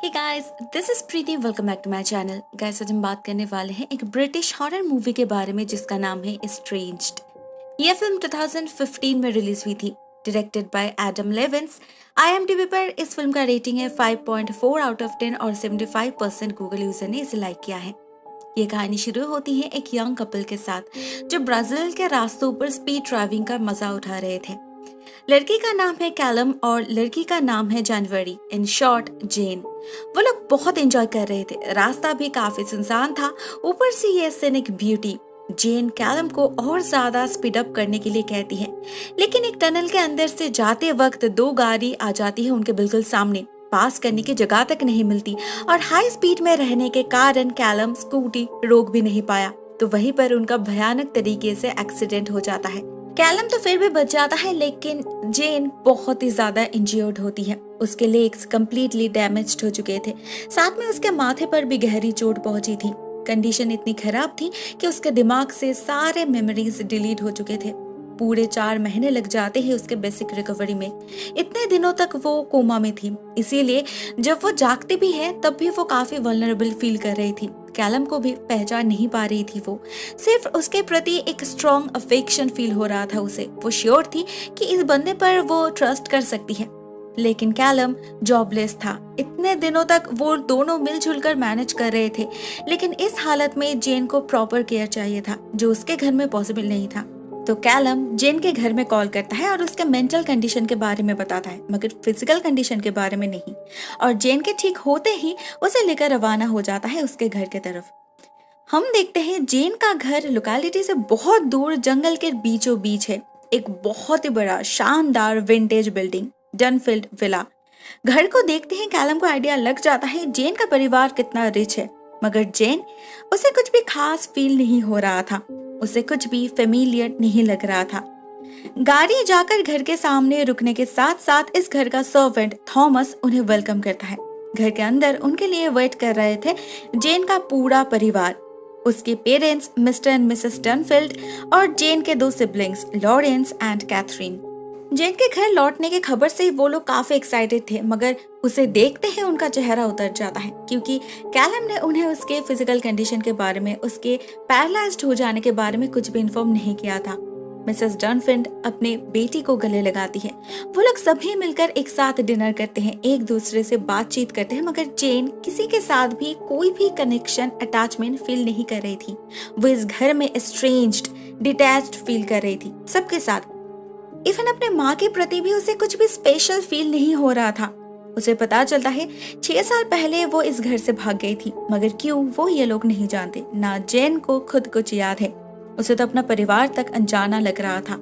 Hey guys, this is Preeti. Welcome back to my channel. Guys, आज हम बात करने वाले हैं एक ब्रिटिश हॉरर मूवी के बारे में जिसका नाम है एस्ट्रेंज्ड। यह फिल्म 2015 में रिलीज हुई थी, डायरेक्टेड बाय एडम लेविन्स। IMDb पर इस फिल्म का रेटिंग है 5.4 आउट ऑफ 10 और 75% गूगल यूजर ने इसे लाइक किया है। ये कहानी शुरू होती है एक यंग कपल के साथ जो ब्राजील के रास्तों पर स्पीड ड्राइविंग का मजा उठा रहे थे। लड़की का नाम है कैलम और लड़की का नाम है जनवरी, इन शॉर्ट जेन। वो लोग बहुत एंजॉय कर रहे थे, रास्ता भी काफी सुनसान था, ऊपर से ये सीनिक ब्यूटी। जेन कैलम को और ज्यादा स्पीड अप करने के लिए कहती है, लेकिन एक टनल के अंदर से जाते वक्त दो गाड़ी आ जाती है उनके बिल्कुल सामने। पास करने की जगह तक नहीं मिलती और हाई स्पीड में रहने के कारण कैलम स्कूटी रोक भी नहीं पाया, तो वहीं पर उनका भयानक तरीके से एक्सीडेंट हो जाता है। कैलम तो फिर भी बच जाता है, लेकिन जेन बहुत ही ज्यादा इंजर्ड होती है। उसके लेग्स कंप्लीटली डैमेज्ड हो चुके थे, साथ में उसके माथे पर भी गहरी चोट पहुंची थी। कंडीशन इतनी खराब थी कि उसके दिमाग से सारे मेमोरीज डिलीट हो चुके थे। पूरे 4 महीने लग जाते हैं उसके बेसिक रिकवरी में। इतने दिनों तक वो कोमा में थी, इसीलिए जब वो जागती भी है तब भी वो काफी वल्नरेबल फील कर रही थी। कैलम को भी पहचान नहीं पा रही थी वो, सिर्फ उसके प्रति एक स्ट्रॉन्ग अफेक्शन फील हो रहा था उसे। वो श्योर थी कि इस बंदे पर वो ट्रस्ट कर सकती है, लेकिन कैलम जॉबलेस था। इतने दिनों तक वो दोनों मिलजुल कर मैनेज कर रहे थे, लेकिन इस हालत में जेन को प्रॉपर केयर चाहिए था, जो उसके घर में पॉसिबल नहीं था। तो कैलम जेन के घर में कॉल करता है और उसके मेंटल कंडीशन के बारे में बताता है, मगर फिजिकल कंडीशन के बारे में नहीं। और जेन के ठीक होते ही उसे लेकर रवाना हो जाता है उसके घर के तरफ। हम देखते हैं जेन का घर लोकेलिटी से बहुत दूर जंगल के बीचों बीच है। एक बहुत ही बड़ा शानदार विंटेज बिल्डिंग, डनफील्ड विला। घर को देखते ही कैलम को आइडिया लग जाता है जेन का परिवार कितना रिच है, मगर जेन उसे कुछ भी खास फील नहीं हो रहा था। उसे कुछ भी फेमिलियर नहीं लग रहा था। गाड़ी जाकर घर के सामने रुकने के साथ साथ इस घर का सर्वेंट थॉमस उन्हें वेलकम करता है। घर के अंदर उनके लिए वेट कर रहे थे जेन का पूरा परिवार, उसके पेरेंट्स मिस्टर एंड मिसेस डनफील्ड और जेन के 2 सिबलिंग्स लॉरेंस एंड कैथरीन। जेन के घर लौटने की खबर से वो लोग काफी एक्साइटेड थे, मगर उसे देखते ही उनका चेहरा उतर जाता है, क्योंकि कैलम ने उन्हें उसके फिजिकल कंडीशन के बारे में, उसके पैरालाइज्ड हो जाने के बारे में कुछ भी इन्फॉर्म नहीं किया था। मिसेस डनफील्ड अपने बेटी को गले लगाती है। वो लोग सभी मिलकर एक साथ डिनर करते हैं, एक दूसरे से बातचीत करते हैं, मगर जेन किसी के साथ भी कोई भी कनेक्शन, अटैचमेंट फील नहीं कर रही थी। वो इस घर में एस्ट्रेंज्ड, डिटैच्ड फील कर रही थी सबके साथ। इवन अपने माँ के प्रति भी उसे कुछ भी स्पेशल फील नहीं हो रहा था। उसे पता चलता है 6 साल पहले वो इस घर से भाग गई थी, मगर क्यों वो ये लोग नहीं जानते, ना जेन को खुद कुछ याद है। उसे तो अपना परिवार तक अनजाना लग रहा था।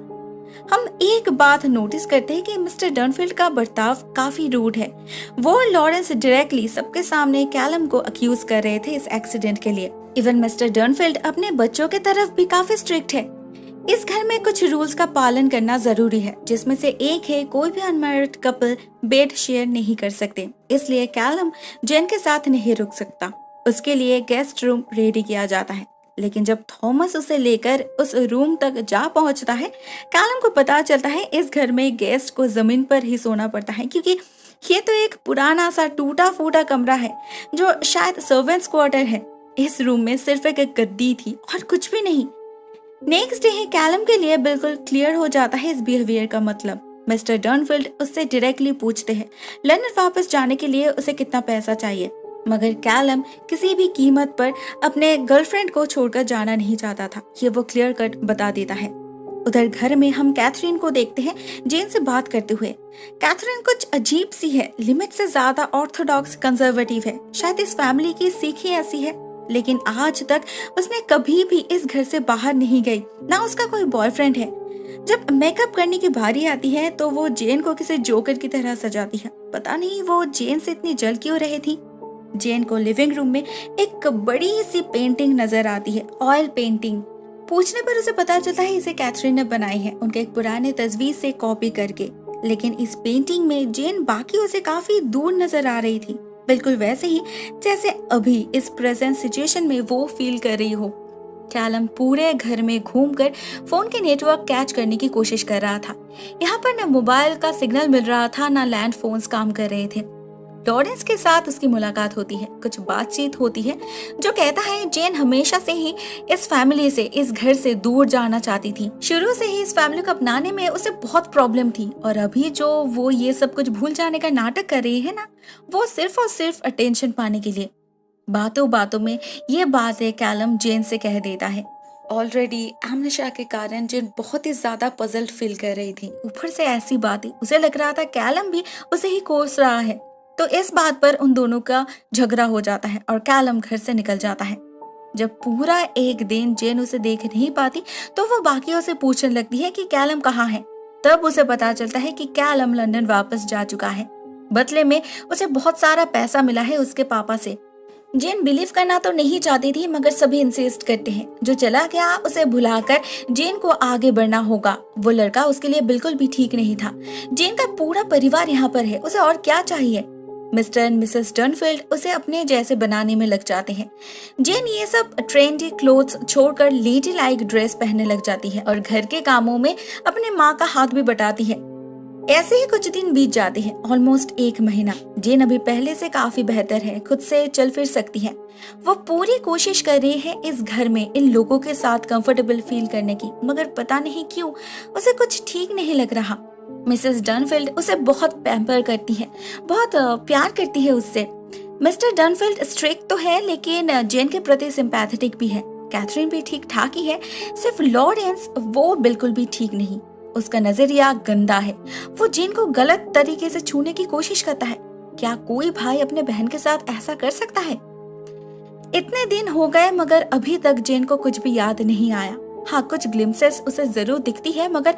हम एक बात नोटिस करते हैं कि मिस्टर डनफील्ड का बर्ताव काफी रूड है। वो लॉरेंस डायरेक्टली सबके सामने कैलम को अक्यूज कर रहे थे इस एक्सीडेंट के लिए। इवन मिस्टर डनफील्ड अपने बच्चों के तरफ भी काफी स्ट्रिक्ट है। इस घर में कुछ रूल्स का पालन करना जरूरी है, जिसमें से एक है कोई भी अनमैरिड कपल बेड शेयर नहीं कर सकते। इसलिए कैलम जेन के साथ नहीं रुक सकता। उसके लिए गेस्ट रूम रेडी किया जाता है, लेकिन जब थॉमस उसे लेकर उस रूम तक जा पहुंचता है, कैलम को पता चलता है इस घर में गेस्ट को जमीन पर ही सोना पड़ता है, क्योंकि ये तो एक पुराना सा टूटा फूटा कमरा है जो शायद सर्वेंट्स क्वार्टर है। इस रूम में सिर्फ एक गद्दी थी और कुछ भी नहीं। नेक्स्ट डे ही कैलम के लिए बिल्कुल क्लियर हो जाता है इस बिहेवियर का मतलब। मिस्टर डनफील्ड उससे डायरेक्टली पूछते हैं लंदन वापस जाने के लिए उसे कितना पैसा चाहिए, मगर कैलम किसी भी कीमत पर अपने गर्लफ्रेंड को छोड़कर जाना नहीं चाहता था, ये वो क्लियर कट बता देता है। उधर घर में हम कैथरीन को देखते हैं जेन से बात करते हुए। कैथरीन कुछ अजीब सी है, लिमिट से ज्यादा ऑर्थोडॉक्स कंजर्वेटिव है। शायद इस फैमिली की सीख ही ऐसी है, लेकिन आज तक उसने कभी भी इस घर से बाहर नहीं गई, ना उसका कोई बॉयफ्रेंड है। जब मेकअप करने की बारी आती है तो वो जेन को किसी जोकर की तरह सजाती है। पता नहीं वो जेन से इतनी जल क्यों रही थी। जेन को लिविंग रूम में एक बड़ी सी पेंटिंग नजर आती है, ऑयल पेंटिंग। पूछने पर उसे पता चलता है इसे कैथरीन ने बनाई है, उनके एक पुराने तस्वीर से कॉपी करके। लेकिन इस पेंटिंग में जेन बाकियों से काफी दूर नजर आ रही थी, बिल्कुल वैसे ही जैसे अभी इस प्रेजेंट सिचुएशन में वो फील कर रही हो। कैलम पूरे घर में घूमकर फोन के नेटवर्क कैच करने की कोशिश कर रहा था। यहाँ पर न मोबाइल का सिग्नल मिल रहा था, ना लैंड फोन्स काम कर रहे थे। लॉरेंस के साथ उसकी मुलाकात होती है, कुछ बातचीत होती है जो कहता है जेन हमेशा से ही इस फैमिली से, इस घर से दूर जाना चाहती थी। शुरू से ही इस फैमिली को अपनाने में उसे बहुत प्रॉब्लम थी और अभी जो वो ये सब कुछ भूल जाने का नाटक कर रही है ना, वो सिर्फ और सिर्फ अटेंशन पाने के लिए। बातों बातों में ये बात है कैलम जेन से कह देता है। ऑलरेडी एमनेशिया के कारण जेन बहुत ही ज्यादा पजल्ड फील कर रही थी, ऊपर से ऐसी बातें, उसे लग रहा था कैलम भी उसे ही कोस रहा है। तो इस बात पर उन दोनों का झगड़ा हो जाता है और कैलम घर से निकल जाता है। जब पूरा एक दिन जेन उसे देख नहीं पाती तो वो बाकियों से पूछने लगती है कि कैलम कहाँ है। तब उसे पता चलता है कि कैलम लंदन वापस जा चुका है। बदले में उसे बहुत सारा पैसा मिला है उसके पापा से। जेन बिलीव करना तो नहीं चाहती थी मगर सभी इंसिस्ट करते हैं। जो चला गया उसे भुलाकर जेन को आगे बढ़ना होगा। वो लड़का उसके लिए बिल्कुल भी ठीक नहीं था। जेन का पूरा परिवार यहाँ पर है, उसे और क्या चाहिए। मिस्टर एंड मिसेस डनफील्ड उसे अपने जैसे बनाने में लग जाते हैं। जेन ये सब ट्रेंडी क्लोथ्स छोड़कर लेडी लाइक ड्रेस पहनने लग जाती है और घर के कामों में अपने माँ का हाथ भी बटाती है। ऐसे ही कुछ दिन बीत जाते हैं, ऑलमोस्ट 1 महीना। जेन अभी पहले से काफी बेहतर है, खुद से चल फिर सकती है। वो पूरी कोशिश कर रही है इस घर में इन लोगों के साथ कंफर्टेबल फील करने की, मगर पता नहीं क्यों उसे कुछ ठीक नहीं लग रहा। मिसेस डनफील्ड उसे बहुत पैम्पर करती है, बहुत प्यार करती है उससे। मिस्टर डनफील्ड स्ट्रिक्ट तो है लेकिन जेन के प्रति सिंपैथेटिक भी है। कैथरीन भी ठीक ठाक ही है, सिर्फ लॉरेंस वो बिल्कुल भी ठीक नहीं। उसका नजरिया गंदा है। वो जेन को गलत तरीके से छूने की कोशिश करता है। क्या कोई भाई अपने बहन के साथ ऐसा कर सकता है? इतने दिन हो गए मगर अभी तक जेन को कुछ भी याद नहीं आया। हाँ, कुछ ग्लिम्सेस उसे जरूर दिखती है मगर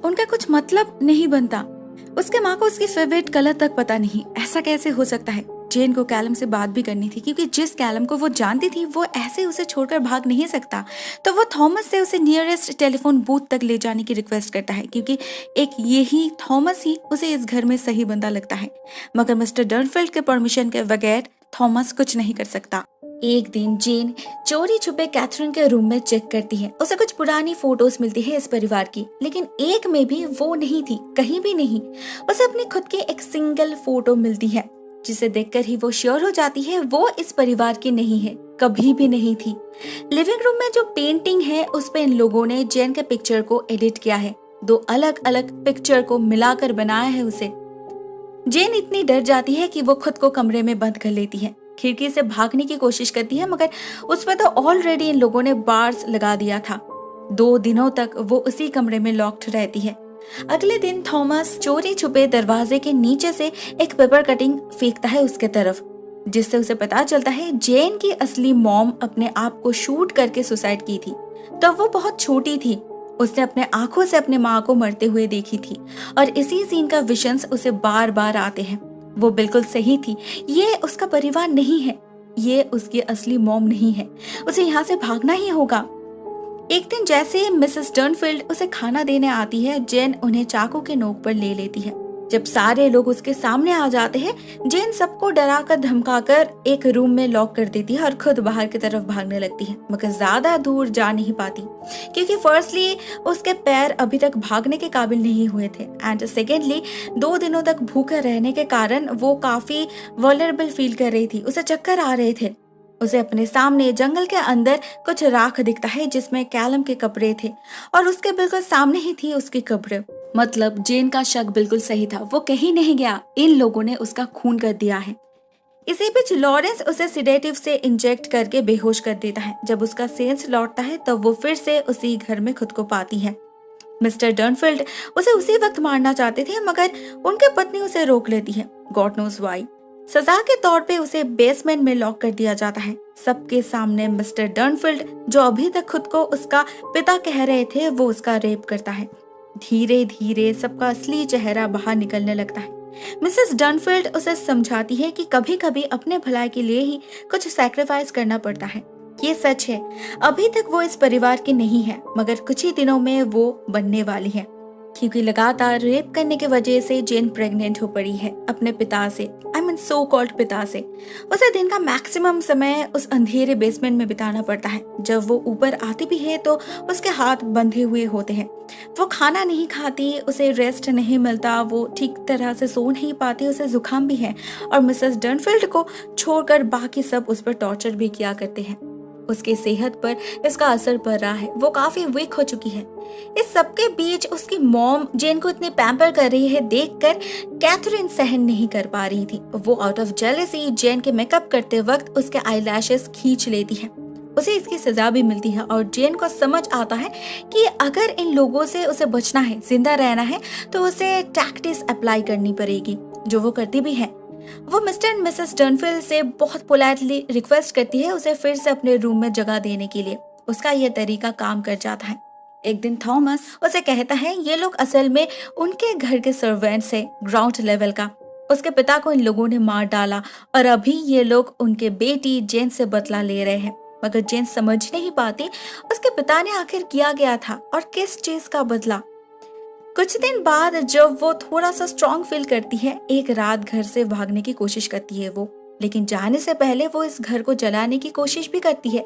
उनका कुछ मतलब नहीं बनता। उसके माँ को उसकी फेवरेट कलर तक पता नहीं। ऐसा कैसे हो सकता है? जेन को कैलम से बात भी करनी थी क्योंकि जिस कैलम को वो जानती थी वो ऐसे उसे छोड़कर भाग नहीं सकता। तो वो थॉमस से उसे नियरेस्ट टेलीफोन बूथ तक ले जाने की रिक्वेस्ट करता है क्योंकि एक यही थॉमस ही उसे इस घर में सही बंदा लगता है। मगर मिस्टर डनफील्ड के परमिशन के बगैर थॉमस कुछ नहीं कर सकता। एक दिन जेन चोरी छुपे कैथरीन के रूम में चेक करती है। उसे कुछ पुरानी फोटोज मिलती है इस परिवार की, लेकिन एक में भी वो नहीं थी, कहीं भी नहीं। उसे अपनी खुद की एक सिंगल फोटो मिलती है जिसे देखकर ही वो श्योर हो जाती है वो इस परिवार की नहीं है, कभी भी नहीं थी। लिविंग रूम में जो पेंटिंग है उस पे इन लोगों ने जेन के पिक्चर को एडिट किया है। 2 अलग अलग पिक्चर को मिलाकर बनाया है उसे। जेन इतनी डर जाती है कि वो खुद को कमरे में बंद कर लेती है। खिड़की से भागने की कोशिश करती है मगर उस पर तो ऑलरेडी इन लोगों ने बार्स लगा दिया था। 2 दिनों तक वो उसी कमरे में लॉक्ड रहती है। अगले दिन थॉमस चोरी छुपे दरवाजे के नीचे से एक पेपर कटिंग फेंकता है उसके तरफ, जिससे उसे पता चलता है जेन की असली मॉम अपने आप को शूट करके सुसाइड की थी। तब वो बहुत छोटी थी। उसने अपने आंखों से अपने माँ को मरते हुए देखी थी और इसी सीन का विजन्स उसे बार बार आते हैं। वो बिल्कुल सही थी, ये उसका परिवार नहीं है, ये उसकी असली मॉम नहीं है। उसे यहाँ से भागना ही होगा। एक दिन जैसे मिसेस डनफील्ड उसे खाना देने आती है, जेन उन्हें चाकू के नोक पर ले लेती है। जब सारे लोग उसके सामने आ जाते हैं, जेन सबको डराकर धमकाकर एक रूम में लॉक कर देती है और खुद बाहर की तरफ भागने लगती है, मगर ज्यादा दूर जा नहीं पाती क्योंकि फर्स्टली उसके पैर अभी तक भागने के काबिल नहीं हुए थे एंड सेकेंडली 2 दिनों तक भूखे रहने के कारण वो काफी वल्नरेबल फील कर रही थी। उसे चक्कर आ रहे थे। उसे अपने सामने जंगल के अंदर कुछ राख दिखता है जिसमें कैलम के कपड़े थे और उसके बिल्कुल सामने ही थी उसकी कब्र। मतलब जेन का शक बिल्कुल सही था, वो कहीं नहीं गया, इन लोगों ने उसका खून कर दिया है। इसी बीच लॉरेंस उसे सिडेटिव से इंजेक्ट करके बेहोश कर देता है। जब उसका सेंस लौटता है तब वो फिर से उसी घर में खुद को पाती है। मिस्टर डनफील्ड उसे उसी वक्त मारना चाहते थे मगर उनके पत्नी उसे रोक लेती है। God knows why. सजा के तौर पे उसे बेसमेंट में लॉक कर दिया जाता है। सबके सामने मिस्टर डनफील्ड, जो अभी तक खुद को उसका पिता कह रहे थे, वो उसका रेप करता है। धीरे धीरे सबका असली चेहरा बाहर निकलने लगता है। मिसेस डनफील्ड उसे समझाती है कि कभी कभी अपने भलाई के लिए ही कुछ सैक्रिफाइस करना पड़ता है। ये सच है, अभी तक वो इस परिवार की नहीं है मगर कुछ ही दिनों में वो बनने वाली है। क्योंकि लगातार रेप करने की वजह से जेन प्रेग्नेंट हो पड़ी है अपने पिता से, आई मीन सो कॉल्ड पिता से। उसे दिन का मैक्सिमम समय उस अंधेरे बेसमेंट में बिताना पड़ता है। जब वो ऊपर आती भी है तो उसके हाथ बंधे हुए होते हैं। वो खाना नहीं खाती, उसे रेस्ट नहीं मिलता, वो ठीक तरह से सो नहीं पाती, उसे जुकाम भी है और मिसेस डर्नफील्ड को छोड़कर बाकी सब उस पर टॉर्चर भी किया करते हैं। उसकी सेहत पर इसका असर पड़ रहा है, वो काफी वीक हो चुकी है। इस सबके बीच उसकी मॉम जेन को इतने पैम्पर कर रही है देखकर कैथरीन सहन नहीं कर पा रही थी। वो आउट ऑफ जेलसी जेन के मेकअप करते वक्त उसके आईलैशेस खींच लेती है। उसे इसकी सजा भी मिलती है और जेन को समझ आता है कि अगर इन लोगों से उसे बचना है, जिंदा रहना है, तो उसे टैक्टिस अप्लाई करनी पड़ेगी, जो वो करती भी है। वो मिस्टर एंड मिसेस डर्नफील्ड से बहुत पोलाइटली रिक्वेस्ट करती है उसे फिर से अपने रूम में जगह देने के लिए। उसका यह तरीका काम कर जाता है। एक दिन थॉमस उसे कहता है ये लोग असल में उनके घर के सर्वेंट्स है, ग्राउंड लेवल का। उसके पिता को इन लोगों ने मार डाला और अभी ये लोग उनके बेटी जेन से बदला ले रहे हैं। मगर जेन समझ नहीं पाती उसके पिता ने आखिर किया गया था और किस चीज का बदला। कुछ दिन बाद जब वो थोड़ा सा स्ट्रॉन्ग फील करती है, एक रात घर से भागने की कोशिश करती है वो, लेकिन जाने से पहले वो इस घर को जलाने की कोशिश भी करती है।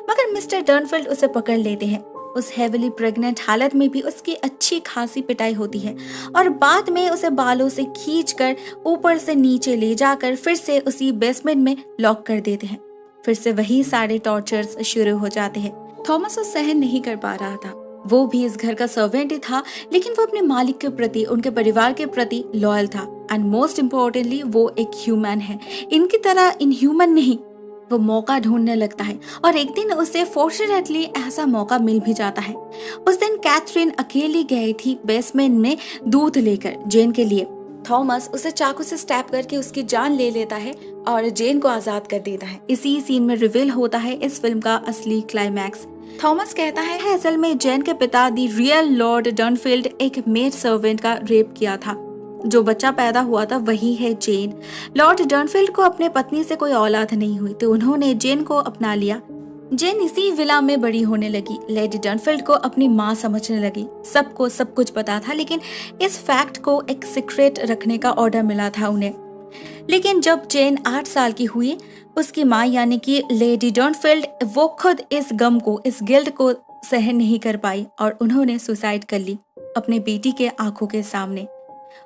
मगर मिस्टर डर्नफील्ड उसे पकड़ लेते हैं। उस हेविली प्रेग्नेंट हालत में भी उसकी अच्छी खासी पिटाई होती है और बाद में उसे बालों से खींचकर ऊपर से नीचे ले जाकर फिर से उसी बेसमेंट में लॉक कर देते हैं। फिर से वही सारे टॉर्चर्स शुरू हो जाते हैं। थॉमस उसे सहन नहीं कर पा रहा था। वो भी इस घर का सर्वेंट ही था, लेकिन वो अपने मालिक के प्रति, उनके परिवार के प्रति लॉयल था। एंड मोस्ट इम्पोर्टेंटली वो एक ह्यूमन है, इनकी तरह इनह्यूमन नहीं। वो मौका ढूंढने लगता है और एक दिन उसे फॉर्चुनेटली ऐसा मौका मिल भी जाता है। उस दिन कैथरीन अकेली गई थी बेसमेंट में दूध लेकर जेन के लिए। थॉमस उसे चाकू से स्टैब करके उसकी जान ले लेता है और जेन को आजाद कर देता है। इसी सीन में रिवील होता है इस फिल्म का असली क्लाइमैक्स। थॉमस कहता है असल में जेन के पिता दी रियल लॉर्ड डर्नफील्ड एक मेड सर्वेंट का रेप किया था। जो बच्चा पैदा हुआ था वही है जेन। लॉर्ड डर्नफील्ड को अपने पत्नी से कोई औलाद नहीं हुई तो उन्होंने जेन को अपना लिया। जेन इसी विला में बड़ी होने लगी। लेडी डर्नफील्ड को अपनी माँ समझने लगी। सबको सब कुछ पता था, लेकिन इस फैक्ट को एक सीक्रेट रखने का ऑर्डर मिला था उन्हें। लेकिन जब जेन 8 साल की हुई, उसकी माँ यानी कि लेडी डर्नफील्ड, वो खुद इस गम को, इस गिल्ट को सहन नहीं कर पाई और उन्होंने सुसाइड कर ली अपने बेटी के आंखों के सामने।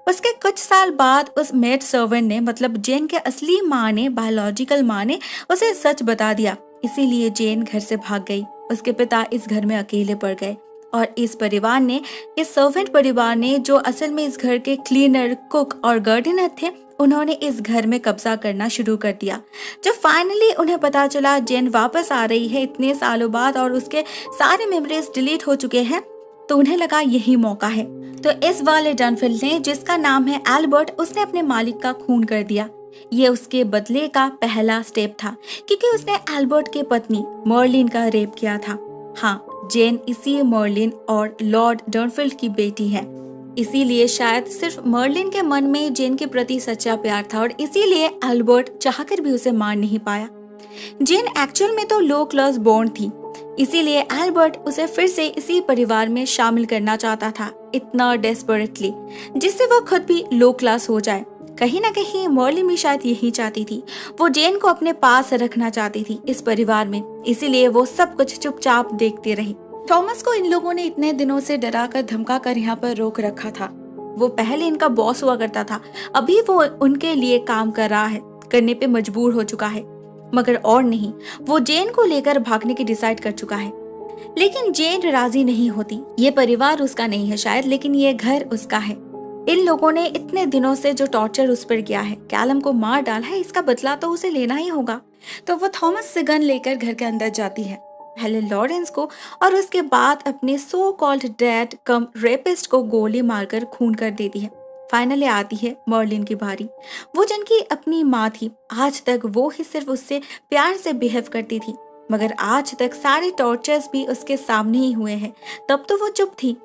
उसके कुछ साल बाद उस मेड सर्वेंट ने, मतलब जेन के असली माँ ने, बायोलॉजिकल माँ ने उसे सच बता दिया। इसीलिए जेन घर से भाग गई। उसके पिता इस घर में अकेले पड़ गए और इस परिवार ने, इस सर्वेंट परिवार ने, जो असल में इस घर के क्लीनर, कुक और गार्डनर थे, उन्होंने इस घर में कब्जा करना शुरू कर दिया। जब फाइनली उन्हें पता चला जेन वापस आ रही है इतने सालों बाद और उसके सारे मेमोरीज डिलीट हो चुके हैं, तो उन्हें लगा यही मौका है। तो इस वाले डर्नफील्ड ने, जिसका नाम है एल्बर्ट, उसने अपने मालिक का खून कर दिया। ये उसके बदले का पहला स्टेप था, क्योंकि उसने एल्बर्ट के पत्नी मर्लिन का रेप किया था। हाँ, जेन इसी मर्लिन और लॉर्ड डर्नफील्ड की बेटी है। इसीलिए शायद सिर्फ मर्लिन के मन में जेन के प्रति सच्चा प्यार था और इसीलिए एल्बर्ट चाहकर भी उसे मार नहीं पाया। जेन एक्चुअल में तो लो क्लास बॉर्न थी, इसीलिए एल्बर्ट उसे फिर से इसी परिवार में शामिल करना चाहता था, इतना डेस्परेटली, जिससे वो खुद भी लो क्लास हो जाए। कहीं ना कहीं मर्लिन भी शायद यही चाहती थी। वो जेन को अपने पास रखना चाहती थी इस परिवार में, इसीलिए वो सब कुछ चुपचाप देखती रही। थॉमस को इन लोगों ने इतने दिनों से डरा कर धमका कर यहाँ पर रोक रखा था। वो पहले इनका बॉस हुआ करता था, अभी वो उनके लिए काम कर रहा है, करने पे मजबूर हो चुका है। मगर और नहीं, वो जेन को लेकर भागने की डिसाइड कर चुका है। लेकिन जेन राजी नहीं होती। ये परिवार उसका नहीं है शायद, लेकिन ये घर उसका है। इन लोगों ने इतने दिनों से जो टॉर्चर उस पर किया है, कैलम को मार डाला है, इसका बदला तो उसे लेना ही होगा। तो वो थॉमस से गन लेकर घर के अंदर जाती है, पहले लॉरेंस को और उसके बाद अपने सो कॉल्ड डैड कम रेपिस्ट को गोली मारकर खून कर देती है। फाइनली आती है मर्लिन की बारी, वो जिनकी अपनी माँ थी। आज तक वो ही सिर्फ उससे प्यार से बिहेव करती थी, मगर आज तक सारे टॉर्चर्स भी उसके सामने ही हुए हैं। तब तो वो चुप थी।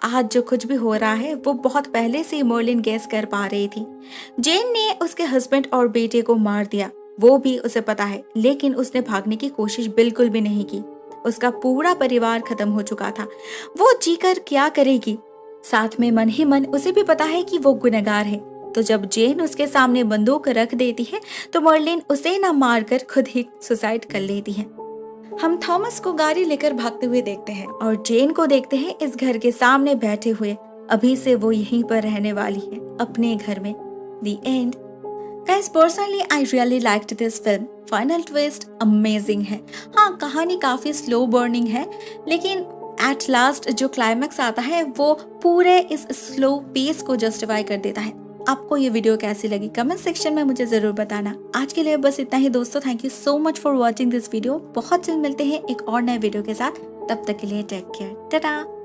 आज जो कुछ भी हो रहा है वो बहुत पहले से मर्लिन गेस कर पा रही थी। जेन ने उसके हस्बैंड और बेटे को मार दिया, वो भी उसे पता है, लेकिन उसने भागने की कोशिश बिल्कुल भी नहीं की। उसका पूरा परिवार खत्म हो चुका था। वो जीकर क्या करेगी? साथ में मन ही मन उसे भी पता है कि वो गुनहगार है। तो जब जेन उसके सामने बंदूक रख देती है तो मर्लिन उसे ना मारकर खुद ही सुसाइड कर लेती है। हम थॉमस को गाड़ी लेकर भागते हुए देखते हैं और जेन को देखते हैं इस घर के सामने बैठे हुए। अभी से वो यहीं पर रहने वाली है, अपने घर में। The end. Guys, personally I really liked this film. Final twist amazing है। हाँ, कहानी काफी स्लो बर्निंग है, लेकिन एट लास्ट जो क्लाइमैक्स आता है वो पूरे इस स्लो पेस को जस्टिफाई कर देता है। आपको ये वीडियो कैसी लगी कमेंट सेक्शन में मुझे जरूर बताना। आज के लिए बस इतना ही दोस्तों। Thank you so much for watching this video. बहुत जल्द मिलते हैं एक और नए वीडियो के साथ। तब तक के लिए टेक केयर, टाटा।